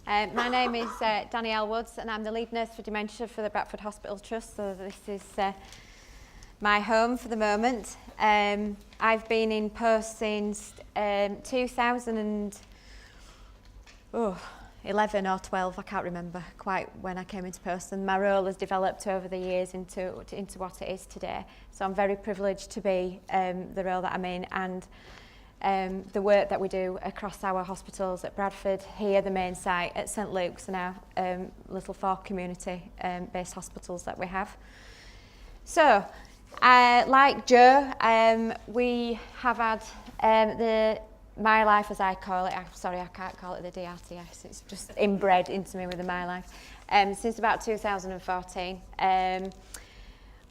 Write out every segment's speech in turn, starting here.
My name is Danielle Woods and I'm the lead nurse for Dementia for the Bradford Hospital Trust, so this is my home for the moment. I've been in post since 2011 or 12, I can't remember quite when I came into post, and my role has developed over the years into what it is today. So I'm very privileged to be the role that I'm in, and the work that we do across our hospitals at Bradford, here the main site, at St Luke's, and our little 4 community based hospitals that we have. So like Joe, we have had My Life, as I call it. Sorry, I can't call it the DRTS, it's just inbred into me with the My Life, since about 2014.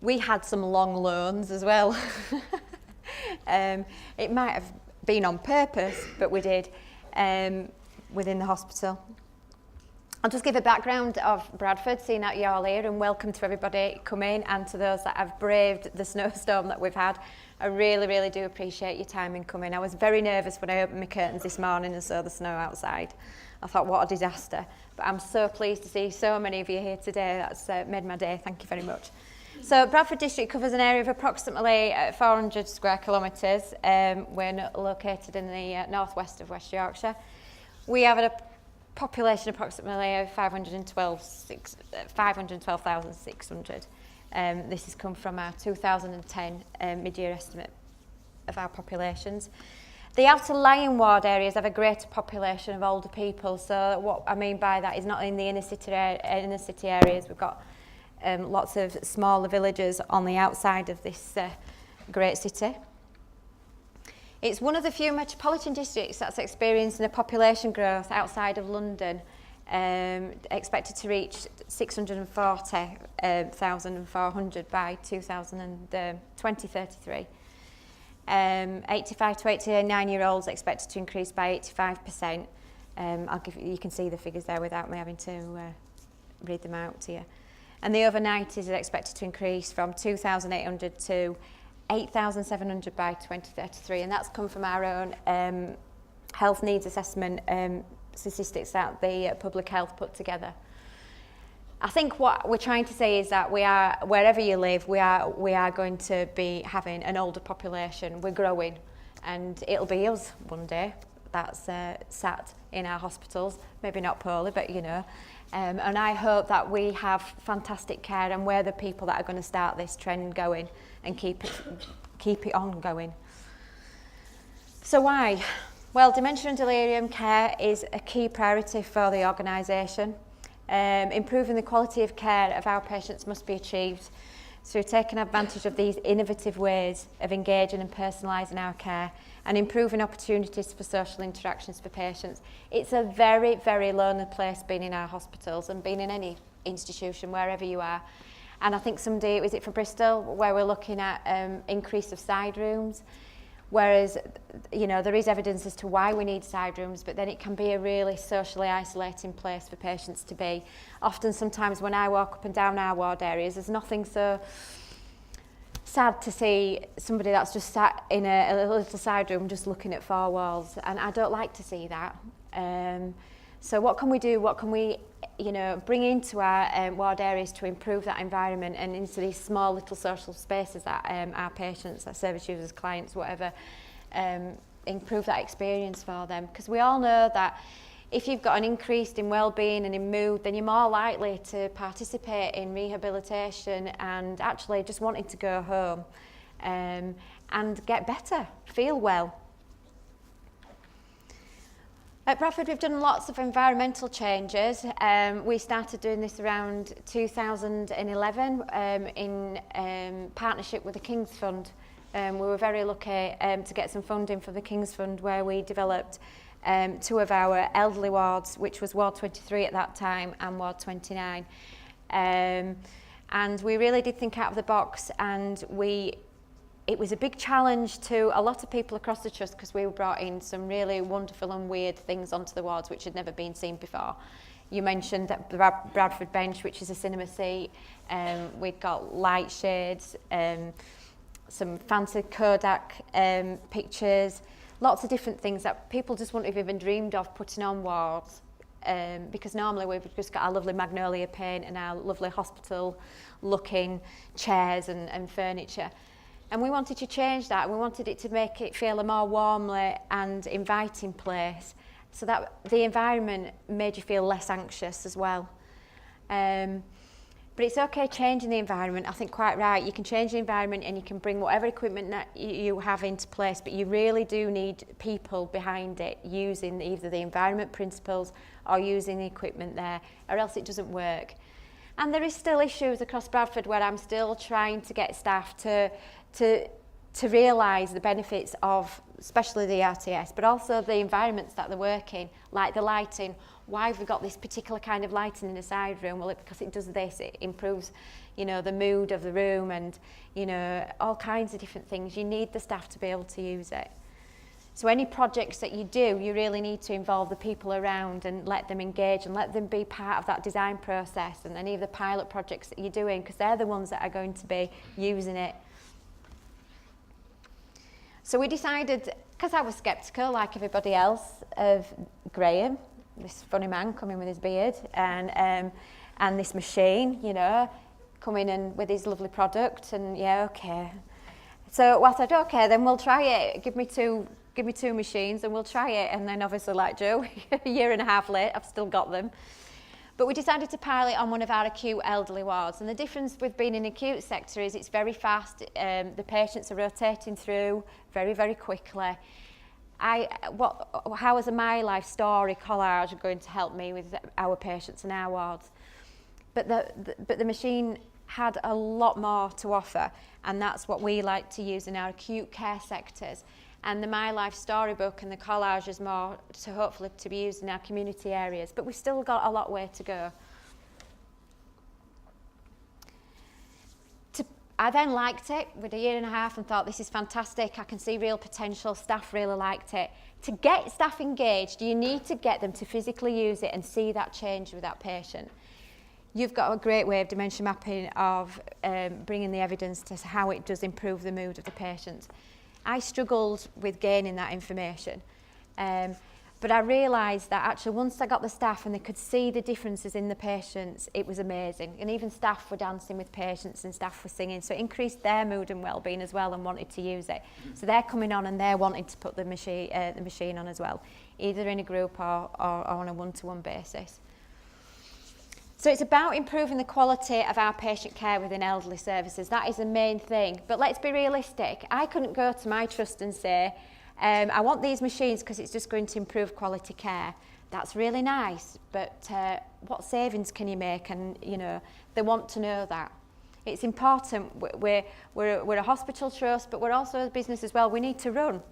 We had some long loans as well. It might have been on purpose, but we did within the hospital. I'll just give a background of Bradford, seeing that you're all here, and welcome to everybody coming, and to those that have braved the snowstorm that we've had. I really, really do appreciate your time in coming. I was very nervous when I opened my curtains this morning and saw the snow outside. I thought, what a disaster. But I'm so pleased to see so many of you here today. That's made my day. Thank you very much. So Bradford District covers an area of approximately 400 square kilometres. We're located in the northwest of West Yorkshire. We have a population approximately of 512,600. This has come from our 2010 mid-year estimate of our populations. The outer lying ward areas have a greater population of older people. So what I mean by that is not in the inner city areas. We've got lots of smaller villages on the outside of this great city. It's one of the few metropolitan districts that's experiencing a population growth outside of London, expected to reach 640,400 by 2033. 85 to 89-year-olds expected to increase by 85%. You can see the figures there without me having to read them out to you. And the over 90s are expected to increase from 2,800 to 8,700 by 2033, and that's come from our own health needs assessment statistics that the public health put together. I think what we're trying to say is that wherever you live, we are going to be having an older population. We're growing, and it'll be us one day that's sat in our hospitals, maybe not poorly, but you know. And I hope that we have fantastic care, and we're the people that are going to start this trend going and keep it on going. So why? Well, dementia and delirium care is a key priority for the organisation. Improving the quality of care of our patients must be achieved through taking advantage of these innovative ways of engaging and personalising our care, and improving opportunities for social interactions for patients. It's a very, very lonely place being in our hospitals, and being in any institution, wherever you are. And I think someday, is it for Bristol, where we're looking at increase of side rooms, whereas, you know, there is evidence as to why we need side rooms, but then it can be a really socially isolating place for patients to be. Often, sometimes when I walk up and down our ward areas, there's nothing so sad to see somebody that's just sat in a little side room just looking at 4 walls, and I don't like to see that. So what can we do? What can we, you know, bring into our ward areas to improve that environment, and into these small little social spaces that our patients, our service users, clients, whatever, improve that experience for them? Because we all know that if you've got an increase in well-being and in mood, then you're more likely to participate in rehabilitation and actually just wanting to go home and get better, feel well. At Bradford, we've done lots of environmental changes. We started doing this around 2011 in partnership with the King's Fund. We were very lucky to get some funding from the King's Fund, where we developed 2 of our elderly wards, which was Ward 23 at that time and Ward 29. And we really did think out of the box, and it was a big challenge to a lot of people across the trust, because we brought in some really wonderful and weird things onto the wards which had never been seen before. You mentioned that the Bradford bench, which is a cinema seat. We've got light shades, some fancy Kodak pictures, lots of different things that people just wouldn't have even dreamed of putting on wards. because normally we've just got our lovely magnolia paint and our lovely hospital looking chairs and furniture. And we wanted to change that. We wanted it to make it feel a more warmly and inviting place, so that the environment made you feel less anxious as well. But it's okay changing the environment. I think quite right. You can change the environment and you can bring whatever equipment that you have into place, but you really do need people behind it using either the environment principles or using the equipment there, or else it doesn't work. And there is still issues across Bradford where I'm still trying to get staff to realise the benefits of, especially the RTS, but also the environments that they're working, like the lighting. Why have we got this particular kind of lighting in the side room? Well, because it does this, it improves, the mood of the room and, all kinds of different things. You need the staff to be able to use it. So any projects that you do, you really need to involve the people around and let them engage and let them be part of that design process and any of the pilot projects that you're doing, because they're the ones that are going to be using it. So we decided, because I was sceptical like everybody else, of Graham, this funny man coming with his beard, and this machine, coming in with his lovely product, and okay. So I said, okay, then we'll try it. Give me two machines and we'll try it. And then obviously, like Joe, a year and a half late, I've still got them. But we decided to pilot on one of our acute elderly wards. And the difference with being in the acute sector is it's very fast. The patients are rotating through very, very quickly. How is a My Life story collage going to help me with our patients and our wards? But the machine had a lot more to offer, and that's what we like to use in our acute care sectors. And the My Life storybook and the collage is more to hopefully to be used in our community areas, but we've still got a lot way to go. I then liked it with a year and a half and thought, this is fantastic, I can see real potential, staff really liked it. To get staff engaged, you need to get them to physically use it and see that change with that patient. You've got a great way of dementia mapping, of bringing the evidence to how it does improve the mood of the patient. I struggled with gaining that information. But I realised that actually once I got the staff and they could see the differences in the patients, it was amazing. And even staff were dancing with patients and staff were singing. So it increased their mood and well-being as well and wanted to use it. So they're coming on and they're wanting to put the machine on as well, either in a group or on a one-to-one basis. So it's about improving the quality of our patient care within elderly services. That is the main thing. But let's be realistic. I couldn't go to my trust and say, I want these machines because it's just going to improve quality care. That's really nice, but what savings can you make? And they want to know that. It's important. We're a hospital trust, but we're also a business as well. We need to run,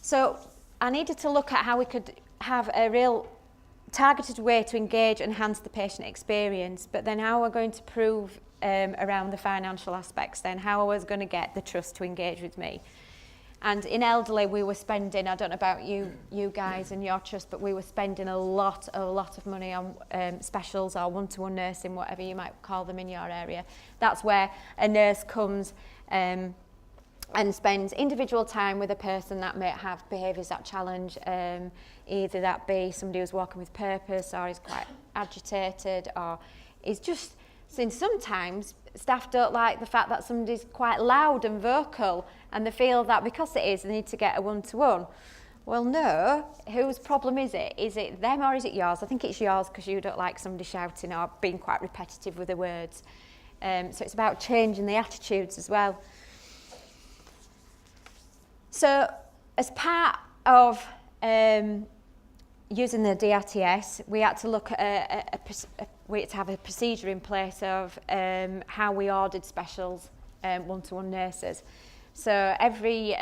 So I needed to look at how we could have a real targeted way to engage and enhance the patient experience, but then how we're going to prove around the financial aspects, then how I was going to get the trust to engage with me. And in elderly, we were spending, I don't know about you guys and your trust, but we were spending a lot of money on specials or one-to-one nursing, whatever you might call them in your area. That's where a nurse comes and spends individual time with a person that may have behaviours that challenge, either that be somebody who's walking with purpose or is quite agitated or is just, since sometimes staff don't like the fact that somebody's quite loud and vocal and they feel that because it is, they need to get a one-to-one. Well, no, whose problem is it? Is it them or is it yours? I think it's yours because you don't like somebody shouting or being quite repetitive with the words. So it's about changing the attitudes as well. So as part of using the DRTS, we had to look at we had to have a procedure in place of how we ordered specials one-to-one nurses. So every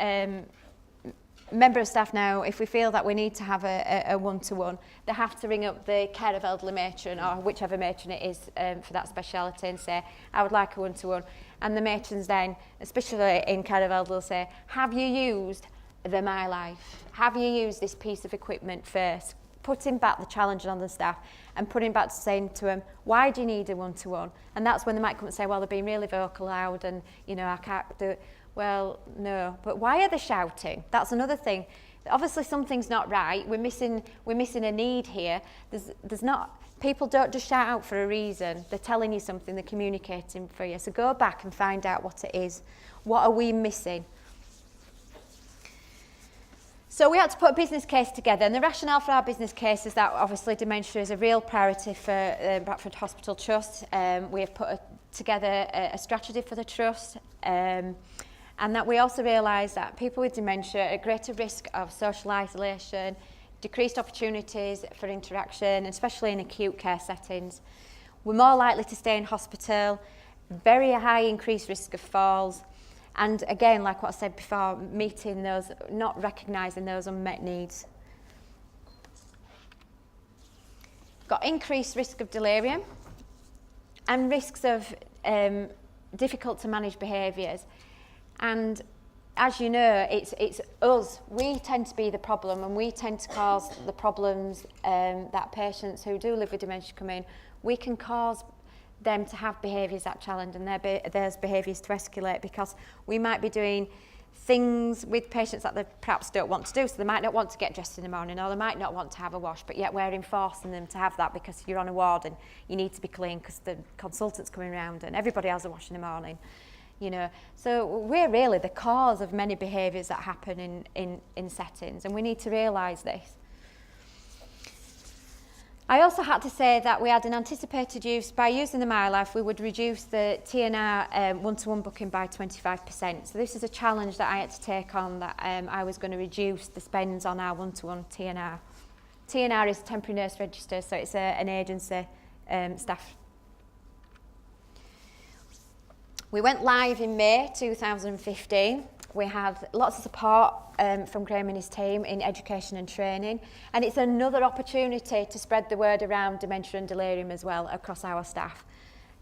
member of staff now, if we feel that we need to have a one-to-one, they have to ring up the care of elderly matron or whichever matron it is for that speciality and say, I would like a one-to-one. And the matrons then, especially in care of elderly, will say, have you used the My Life? Have you used this piece of equipment first? Putting back the challenge on the staff and putting back to saying to them, why do you need a one-to-one? And that's when they might come and say, well, they're being really vocal loud and, I can't do it. Well, no. But why are they shouting? That's another thing. obviously something's not right. We're missing a need here. There's not, people don't just shout out for a reason. They're telling you something, they're communicating for you. So go back and find out what it is. What are we missing? So we had to put a business case together, and the rationale for our business case is that obviously dementia is a real priority for Bradford Hospital Trust. We have put together a strategy for the trust, and that we also realise that people with dementia are at greater risk of social isolation, decreased opportunities for interaction, especially in acute care settings. We're more likely to stay in hospital, very high increased risk of falls, and again, like what I said before, meeting those, not recognising those unmet needs. Got increased risk of delirium and risks of difficult to manage behaviours. And as you know, it's us. We tend to be the problem, and we tend to cause the problems that patients who do live with dementia come in. We can cause them to have behaviours that challenge and their behaviours to escalate, because we might be doing things with patients that they perhaps don't want to do. So they might not want to get dressed in the morning, or they might not want to have a wash, but yet we're enforcing them to have that because you're on a ward and you need to be clean because the consultant's coming around and everybody has a wash in the morning. You know, so we're really the cause of many behaviours that happen in settings, and we need to realise this. I also had to say that we had an anticipated use. By using the MyLife, we would reduce the TNR one-to-one booking by 25%. So this is a challenge that I had to take on, that I was going to reduce the spends on our one-to-one TNR. TNR is temporary nurse register, so it's an agency staff. We went live in May 2015. We had lots of support from Graham and his team in education and training, and it's another opportunity to spread the word around dementia and delirium as well across our staff,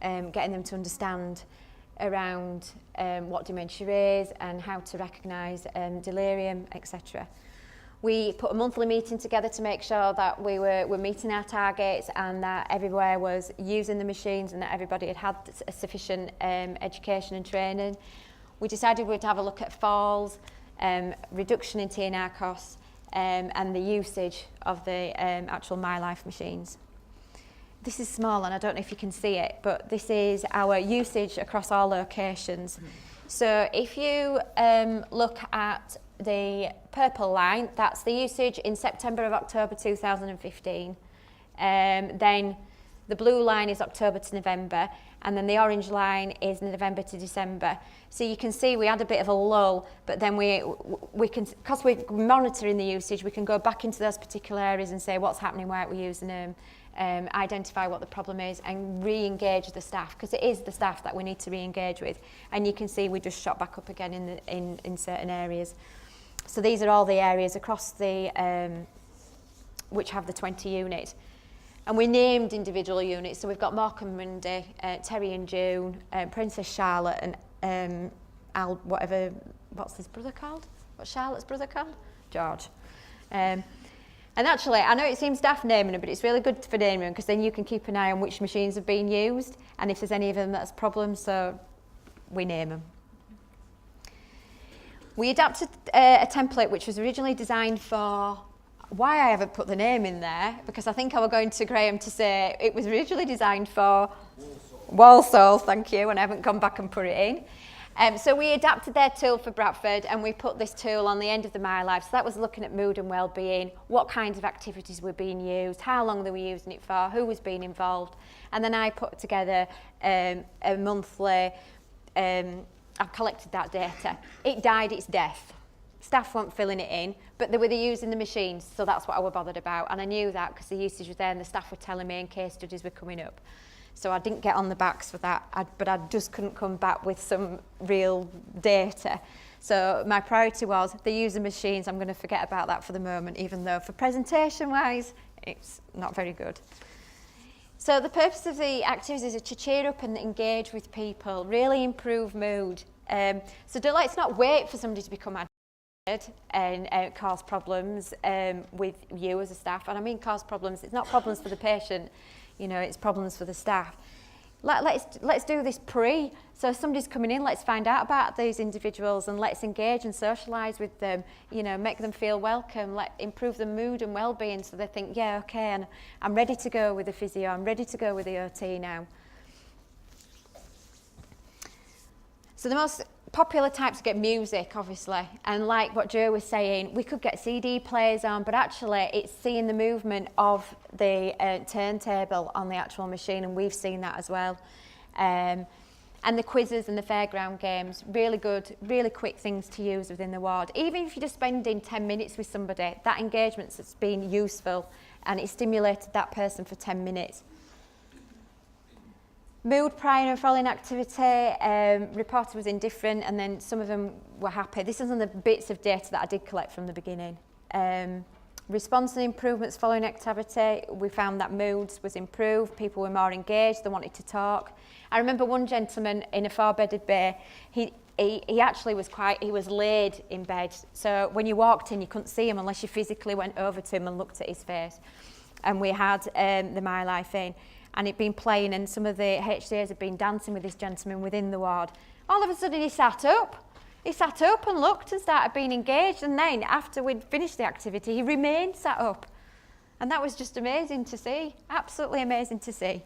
getting them to understand around what dementia is and how to recognise delirium, etc. We put a monthly meeting together to make sure that we were meeting our targets and that everywhere was using the machines and that everybody had a sufficient education and training. We decided we'd have a look at falls, reduction in TNR costs, and the usage of the actual MyLife machines. This is small and I don't know if you can see it, but this is our usage across all locations. So if you look at the purple line, that's the usage in September of October 2015. Then the blue line is October to November, and then the orange line is November to December. So you can see we had a bit of a lull, but then we can, because we're monitoring the usage, we can go back into those particular areas and say what's happening, why aren't we using them, identify what the problem is, and re-engage the staff, because it is the staff that we need to re-engage with. And you can see we just shot back up again in certain areas. So these are all the areas across the which have the 20 units. And we named individual units, so we've got Morecambe and Mundy, Terry and June, Princess Charlotte, and Al, what's his brother called? What's Charlotte's brother called? George. And actually, I know it seems daft naming them, but it's really good for naming them, because then you can keep an eye on which machines have been used, and if there's any of them that's problems, so we name them. We adapted a template which was originally designed for, why I haven't put the name in there, because I think I was going to Graham to say it was originally designed for Walsall, thank you, and I haven't gone back and put it in. So we adapted their tool for Bradford, and we put this tool on the end of the MyLife. So that was looking at mood and well-being, what kinds of activities were being used, how long they were using it for, who was being involved. And then I put together a monthly, I collected that data. It died its death. Staff weren't filling it in, but they were using the machines, so that's what I was bothered about. And I knew that because the usage was there and the staff were telling me and case studies were coming up. So I didn't get on the backs for that, but I just couldn't come back with some real data. So my priority was the user machines. I'm going to forget about that for the moment, even though for presentation-wise, it's not very good. So the purpose of the activities is to cheer up and engage with people, really improve mood. So let's not wait for somebody to become and cause problems with you as a staff. And I mean cause problems, it's not problems for the patient, you know, it's problems for the staff. let's do this pre. So if somebody's coming in, let's find out about these individuals and let's engage and socialise with them, you know, make them feel welcome, improve their mood and well-being so they think, yeah, okay, and I'm ready to go with the physio, I'm ready to go with the OT now. So the most popular types get music, obviously, and like what Joe was saying, we could get CD players on, but actually it's seeing the movement of the turntable on the actual machine, and we've seen that as well. And the quizzes and the fairground games, really good, really quick things to use within the ward. Even if you're just spending 10 minutes with somebody, that engagement's been useful and it stimulated that person for 10 minutes. Mood prior and following activity, reported was indifferent, and then some of them were happy. This is on the bits of data that I did collect from the beginning. Response and improvements following activity, we found that moods was improved, people were more engaged, they wanted to talk. I remember one gentleman in a 4-bedded bay, he actually was he was laid in bed, so when you walked in you couldn't see him unless you physically went over to him and looked at his face. And we had the My Life in, and it'd been playing, and some of the HCAs had been dancing with this gentleman within the ward. All of a sudden he sat up. He sat up and looked and started being engaged, and then after we'd finished the activity, he remained sat up. And that was just amazing to see, absolutely amazing to see.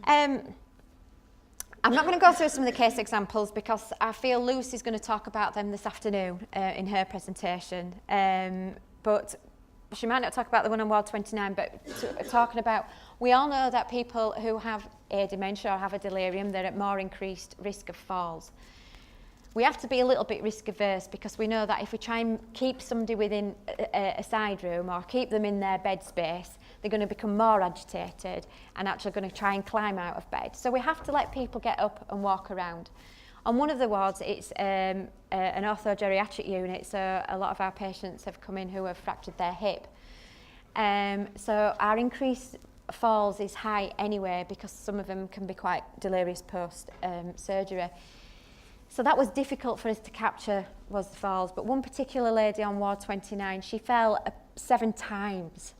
I'm not going to go through some of the case examples because I feel Lucy's going to talk about them this afternoon in her presentation. But she might not talk about the one on Ward 29, but talking about, we all know that people who have a dementia or have a delirium, they're at more increased risk of falls. We have to be a little bit risk averse because we know that if we try and keep somebody within a side room or keep them in their bed space, they're going to become more agitated and actually going to try and climb out of bed. So we have to let people get up and walk around. On one of the wards, it's an ortho-geriatric unit, so a lot of our patients have come in who have fractured their hip. So our increased falls is high anyway because some of them can be quite delirious post-surgery. So that was difficult for us to capture, was the falls. But one particular lady on Ward 29, she fell 7 times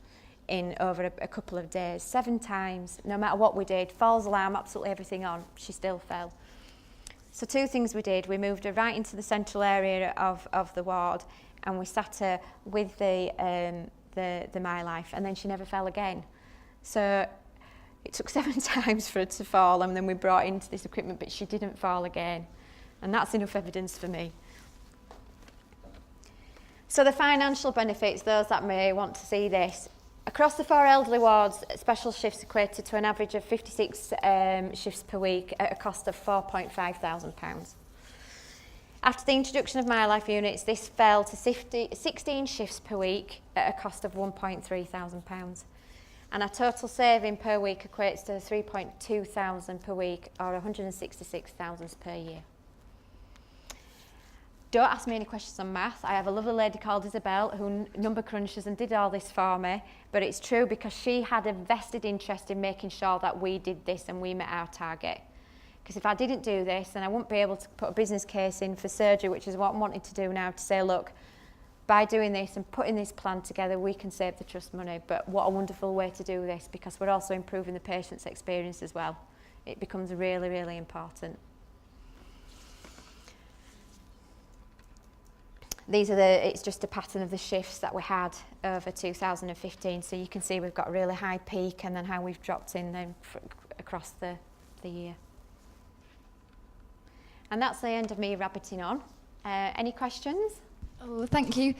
in over a couple of days. 7 times, no matter what we did, falls alarm, absolutely everything on, she still fell. So 2 things we did. We moved her right into the central area of the ward, and we sat her with the My Life, and then she never fell again. So it took 7 times for her to fall, and then we brought into this equipment, but she didn't fall again. And that's enough evidence for me. So the financial benefits, those that may want to see this. Across the 4 elderly wards, special shifts equated to an average of 56 shifts per week at a cost of £4,500. After the introduction of My Life units, this fell to 16 shifts per week at a cost of £1,300. And our total saving per week equates to 3,200 per week, or 166,000 per year. Don't ask me any questions on math. I have a lovely lady called Isabel who number crunches and did all this for me, but it's true because she had a vested interest in making sure that we did this and we met our target. Because if I didn't do this, then I wouldn't be able to put a business case in for surgery, which is what I'm wanting to do now, to say, look, by doing this and putting this plan together, we can save the trust money. But what a wonderful way to do this, because we're also improving the patient's experience as well. It becomes really, really important. It's just a pattern of the shifts that we had over 2015. So you can see we've got a really high peak and then how we've dropped in then across the year. And that's the end of me rabbiting on. Any questions? Oh, thank you.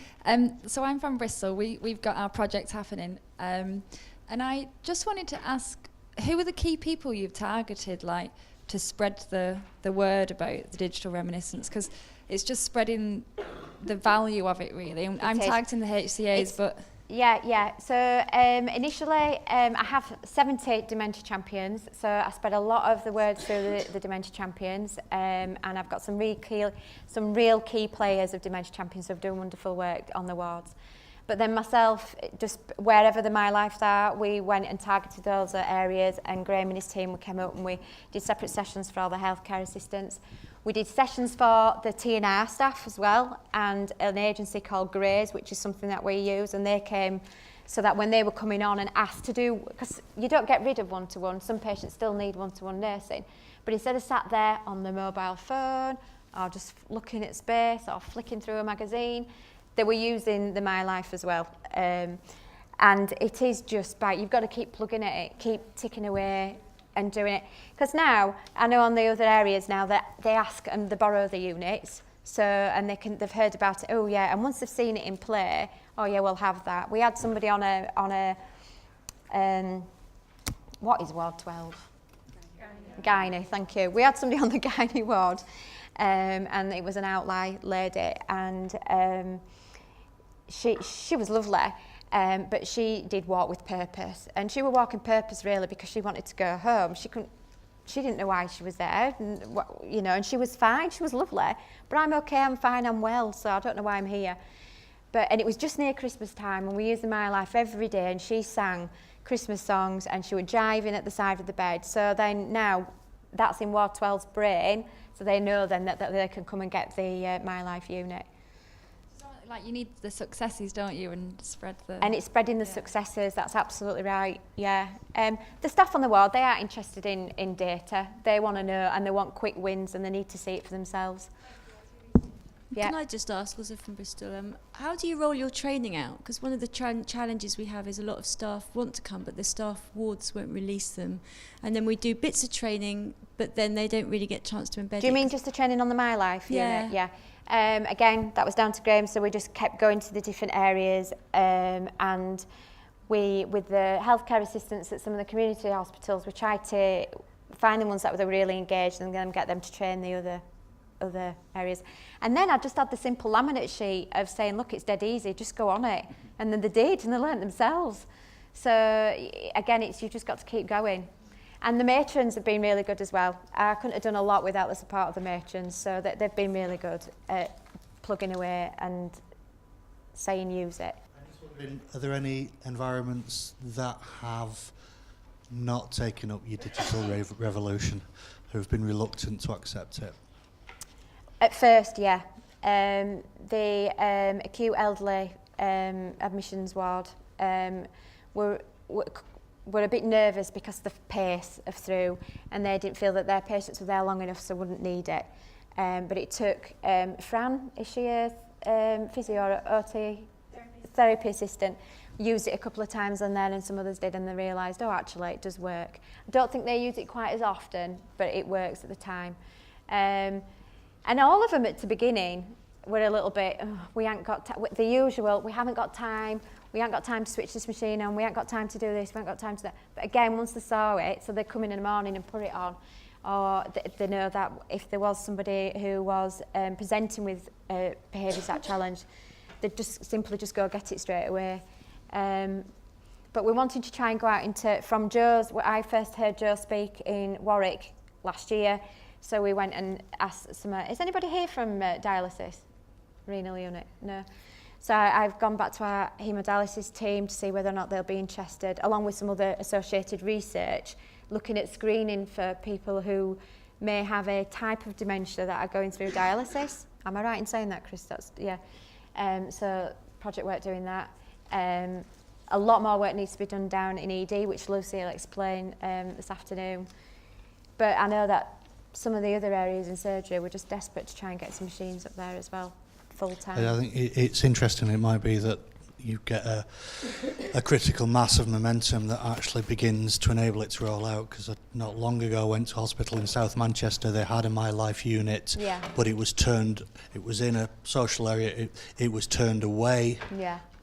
So I'm from Bristol. We've got our project happening. And I just wanted to ask, who are the key people you've targeted, like, to spread the word about the digital reminiscence? Because it's just spreading the value of it, really. I'm tagged in the HCAs, but... Yeah. So initially, I have 70 Dementia champions. So I spread a lot of the word through the Dementia champions, and I've got some real key players of Dementia champions who have done wonderful work on the wards. But then myself, just wherever the My Lives are, we went and targeted those areas, and Graham and his team came up and we did separate sessions for all the healthcare assistants. We did sessions for the T&R staff as well, and an agency called Grays, which is something that we use, and they came so that when they were coming on and asked to do, because you don't get rid of one-to-one, some patients still need one-to-one nursing, but instead of sat there on the mobile phone or just looking at space or flicking through a magazine, they were using the My Life as well. And it is just you've got to keep plugging at it, keep ticking away and doing it. Because now, I know on the other areas now that they ask and they borrow the units, so, and they've heard about it, oh yeah, and once they've seen it in play, oh yeah, we'll have that. We had somebody on a what is Ward 12? Gynae, thank you. We had somebody on the gynae ward, and it was an outlie lady, and she was lovely, but she did walk with purpose, and she was walking purpose really because she wanted to go home. She didn't know why she was there, and, you know, and she was fine, she was lovely, but I'm okay, I'm fine, I'm well, so I don't know why I'm here. And it was just near Christmas time, and we used the My Life every day, and she sang Christmas songs, and she was jiving at the side of the bed. So then now, that's in Ward 12's brain, so they know then that they can come and get the My Life unit. So, like, you need the successes, don't you, and spread the... And it's spreading the successes, that's absolutely right, yeah. The staff on the ward, they are interested in data. They want to know, and they want quick wins, and they need to see it for themselves. Yeah. Can I just ask, also from Bristol, how do you roll your training out? Because one of the challenges we have is a lot of staff want to come, but the staff wards won't release them. And then we do bits of training, but then they don't really get a chance to embed it. Do you mean just the training on the My Life unit? Yeah. Again, that was down to Graham, so we just kept going to the different areas, and we, with the healthcare assistants at some of the community hospitals, we tried to find the ones that were really engaged and then get them to train the other areas. And then I just had the simple laminate sheet of saying, look, it's dead easy, just go on it. And then they did, and they learnt themselves. So again, you've just got to keep going. And the matrons have been really good as well. I couldn't have done a lot without the support of the matrons, so they've been really good at plugging away and saying use it. I'm just wondering, are there any environments that have not taken up your digital revolution, who have been reluctant to accept it? At first, yeah. The acute elderly admissions ward were a bit nervous because of the pace of through, and they didn't feel that their patients were there long enough, so wouldn't need it. But it took Fran, is she a physio or OT therapy assistant, used it a couple of times and some others did, and they realised, oh, actually, it does work. I don't think they use it quite as often, but it works at the time. And all of them at the beginning were a little bit, oh, we haven't got the usual, we haven't got time to switch this machine on, we haven't got time to do this, we haven't got time to that. But again, once they saw it, so they come in the morning and put it on, or they know that if there was somebody who was presenting with a behaviour stat challenge, they'd just simply go get it straight away. But we're wanting to try and go out from Joe's, I first heard Joe speak in Warwick last year. So we went and asked is anybody here from dialysis? Renal unit? No. So I've gone back to our haemodialysis team to see whether or not they'll be interested, along with some other associated research, looking at screening for people who may have a type of dementia that are going through dialysis. Am I right in saying that, Chris? Yeah. So project work doing that. A lot more work needs to be done down in ED, which Lucy will explain this afternoon. But I know that some of the other areas in surgery, we're just desperate to try and get some machines up there as well, full time. I think it's interesting. It might be that you get a critical mass of momentum that actually begins to enable it to roll out, because not long ago I went to a hospital in South Manchester. They had a My Life unit, but it was in a social area, it was turned away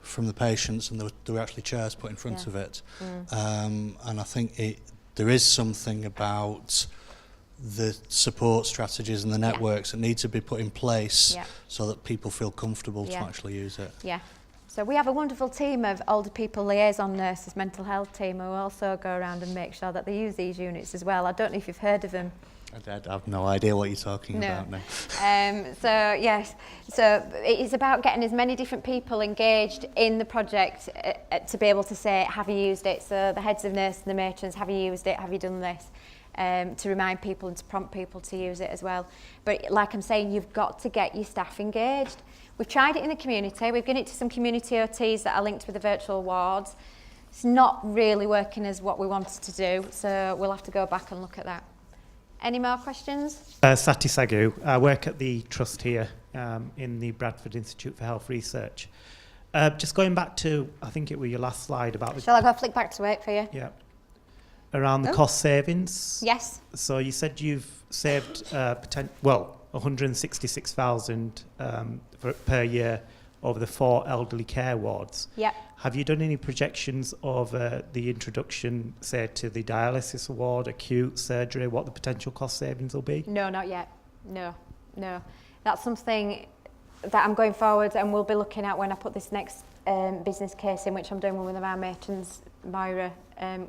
from the patients, and there were actually chairs put in front of it. And I think there is something about the support strategies and the networks that need to be put in place so that people feel comfortable to actually use it. Yeah. So we have a wonderful team of older people liaison nurses, mental health team, who also go around and make sure that they use these units as well. I don't know if you've heard of them. I have no idea what you're talking about now. So yes, so it's about getting as many different people engaged in the project to be able to say, have you used it? So the heads of nurse and the matrons, have you used it? Have you done this? to remind people and to prompt people to use it as well. But like I'm saying, you've got to get your staff engaged. We've tried it in the community. We've given it to some community OTs that are linked with the virtual wards. It's not really working as what we wanted to do, so we'll have to go back and look at that. Any more questions? Sati Sagu. I work at the trust here in the Bradford Institute for Health Research. Just going back to, I think it was your last slide about the... Shall I go flick back to it for you? Yeah. Around the cost savings. Yes. So you said you've saved, 166,000 per year over the 4 elderly care wards. Yep. Have you done any projections of the introduction, say, to the dialysis ward, acute surgery, what the potential cost savings will be? No, not yet. No. That's something that I'm going forward and we'll be looking at when I put this next business case in, which I'm doing with one of our matrons, Moira,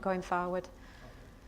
going forward.